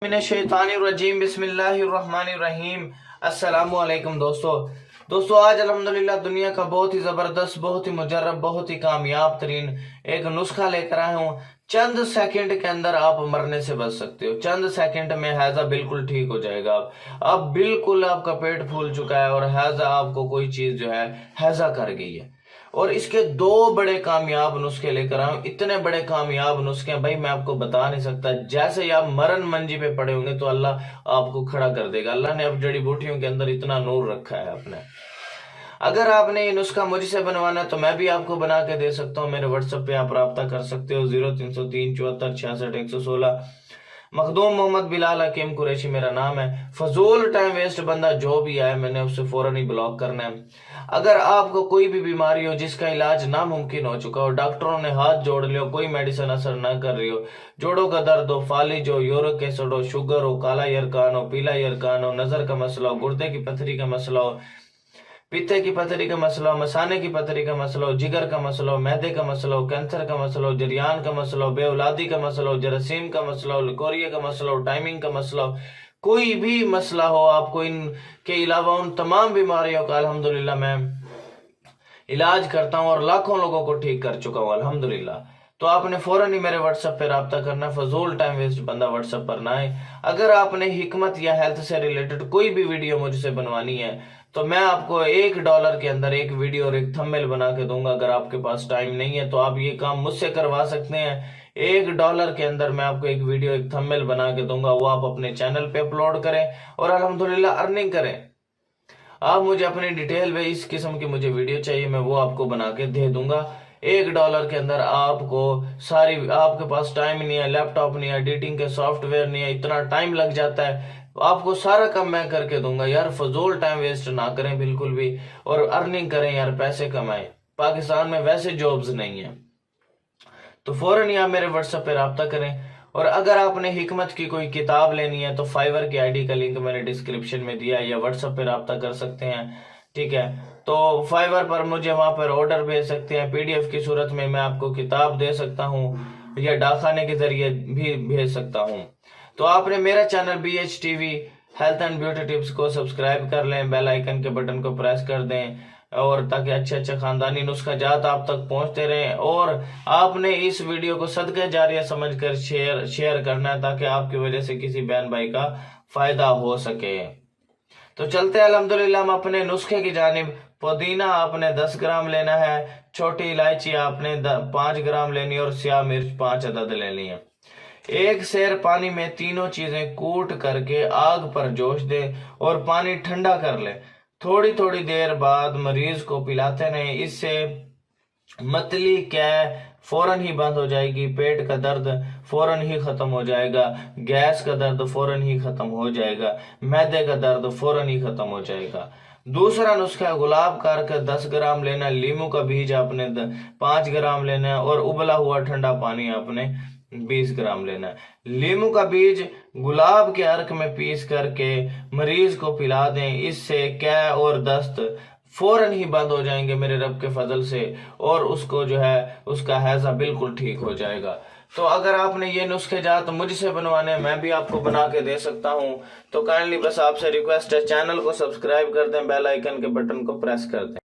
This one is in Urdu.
من الشیطان الرجیم بسم اللہ الرحمن الرحیم۔ السلام علیکم دوستو آج الحمدللہ دنیا کا بہت ہی زبردست، بہت ہی مجرب، بہت ہی کامیاب ترین ایک نسخہ لے کر آیا ہوں۔ چند سیکنڈ کے اندر آپ مرنے سے بچ سکتے ہو۔ چند سیکنڈ میں حیضہ بالکل ٹھیک ہو جائے گا۔ اب بالکل آپ کا پیٹ پھول چکا ہے اور حیضہ آپ کو کوئی چیز جو ہے حیضہ کر گئی ہے، اور اس کے دو بڑے کامیاب نسخے لے کر آؤں۔ اتنے بڑے کامیاب نسخے بھائی میں آپ کو بتا نہیں سکتا۔ جیسے ہی آپ مرن منجی پہ پڑے ہوں گے تو اللہ آپ کو کھڑا کر دے گا۔ اللہ نے اب جڑی بوٹیوں کے اندر اتنا نور رکھا ہے اپنے۔ اگر آپ نے یہ نسخہ مجھ سے بنوانا ہے تو میں بھی آپ کو بنا کے دے سکتا ہوں۔ میرے واٹس ایپ پہ آپ رابطہ کر سکتے ہو 0303 74 66 116۔ مخدوم محمد بلال حکیم قریشی میرا نام ہے۔ فضول ٹائم ویسٹ بندہ جو بھی آئے میں نے اسے فوراً ہی بلاک کرنا ہے۔ اگر آپ کو کوئی بھی بیماری ہو جس کا علاج ناممکن ہو چکا ہو، ڈاکٹروں نے ہاتھ جوڑ لیا ہو، کوئی میڈیسن اثر نہ کر رہی ہو، جوڑوں کا درد ہو، فالج ہو، یورک ایسڈ ہو، شوگر ہو، کالا یرکان ہو، پیلا یرکان ہو، نظر کا مسئلہ ہو، گردے کی پتھری کا مسئلہ ہو، پیتے کی پتھری کا مسئلہ ہو، مثانے کی پتھری کا مسئلہ ہو، جگر کا مسئلہ ہو، معدے کا مسئلہ ہو، کینسر کا مسئلہ ہو، جریان کا مسئلہ ہو، بے اولادی کا مسئلہ ہو، جراثیم کا مسئلہ ہو، لیکوریا کا مسئلہ ہو، ٹائمنگ کا مسئلہ ہو، کوئی بھی مسئلہ ہو آپ کو، ان کے علاوہ ان تمام بیماریوں کا الحمدللہ میں علاج کرتا ہوں اور لاکھوں لوگوں کو ٹھیک کر چکا ہوں الحمدللہ۔ تو آپ نے فوراً ہی میرے واٹس ایپ پہ رابطہ کرنا ہے۔ فضول ٹائم ویسٹ بندہ واٹس ایپ پر نہ آئے۔ اگر آپ نے حکمت یا ہیلتھ سے ریلیٹڈ کوئی بھی ویڈیو مجھ سے بنوانی ہے تو میں آپ کو $1 کے اندر ایک ویڈیو اور ایک تھمبنیل بنا کے دوں گا۔ اگر آپ کے پاس ٹائم نہیں ہے تو آپ یہ کام مجھ سے کروا سکتے ہیں۔ $1 کے اندر میں آپ کو ایک ویڈیو ایک تھمبنیل بنا کے دوں گا، وہ آپ اپنے چینل پہ اپلوڈ کریں اور الحمدللہ ارننگ کریں۔ آپ مجھے اپنی ڈیٹیل میں اس قسم کی مجھے ویڈیو چاہیے، میں وہ آپ کو بنا کے دے دوں گا۔ $1 کے اندر آپ کو ساری، آپ کے پاس ٹائم نہیں ہے، لیپ ٹاپ نہیں ہے، ایڈیٹنگ کے سافٹ ویئر نہیں ہے، اتنا ٹائم لگ جاتا ہے، آپ کو سارا کام میں کر کے دوں گا۔ یار فضول ٹائم ویسٹ نہ کریں بالکل بھی، اور ارننگ کریں یار، پیسے کمائیں۔ پاکستان میں ویسے جابز نہیں ہیں، تو فوراً ہی آپ میرے واٹس ایپ پہ رابطہ کریں۔ اور اگر آپ نے حکمت کی کوئی کتاب لینی ہے تو فائیور کی ID کا لنک میں نے ڈسکرپشن میں دیا ہے، یا واٹس ایپ پہ رابطہ کر سکتے ہیں، ٹھیک ہے؟ تو فائیور پر مجھے وہاں پر آرڈر بھیج سکتے ہیں، PDF کی صورت میں میں آپ کو کتاب دے سکتا ہوں، یا ڈاک خانے کے ذریعے بھی بھیج سکتا ہوں۔ تو آپ نے میرا channel BHTV health and beauty tips کو سبسکرائب کر لیں، بیل آئیکن کے بٹن کو پریس کر دیں، اور تاکہ اچھے اچھے خاندانی نسخہ جات آپ تک پہنچتے رہیں۔ اور آپ نے اس ویڈیو کو صدقہ جاریہ سمجھ کر شیئر کرنا ہے، تاکہ آپ کی وجہ سے کسی بہن بھائی کا فائدہ ہو سکے۔ تو چلتے ہیں الحمدللہ ہم اپنے نسخے کی جانب۔ پودینہ آپ نے 10 گرام لینا ہے، چھوٹی الائچی آپ نے 5 گرام لینی اور سیاہ مرچ 5 عدد لینی ہے۔ ایک سیر پانی میں تینوں چیزیں کوٹ کر کے آگ پر جوش دیں اور پانی ٹھنڈا کر لیں۔ تھوڑی تھوڑی دیر بعد مریض کو پلاتے رہیں، اس سے متلی قے فوراً ہی بند ہو جائے گی، پیٹ کا درد فوراً ہی ختم ہو جائے گا، گیس کا درد فوراً ہی ختم ہو جائے گا، معدے کا درد فوراً ہی ختم ہو جائے گا۔ دوسرا نسخہ گلاب کار کا 10 گرام لینا، لیمو کا بیج آپ نے 5 گرام لینا ہے، اور ابلا ہوا ٹھنڈا پانی آپ نے 20 گرام لینا ہے۔ لیمو کا بیج گلاب کے عرق میں پیس کر کے مریض کو پلا دیں، اس سے قے اور دست فوراً ہی بند ہو جائیں گے میرے رب کے فضل سے، اور اس کو جو ہے اس کا حیضہ بالکل ٹھیک ہو جائے گا۔ تو اگر آپ نے یہ نسخے جات مجھ سے بنوانے، میں بھی آپ کو بنا کے دے سکتا ہوں۔ تو کائنڈلی بس آپ سے ریکویسٹ ہے، چینل کو سبسکرائب کر دیں، بیل آئیکن کے بٹن کو پریس کر دیں۔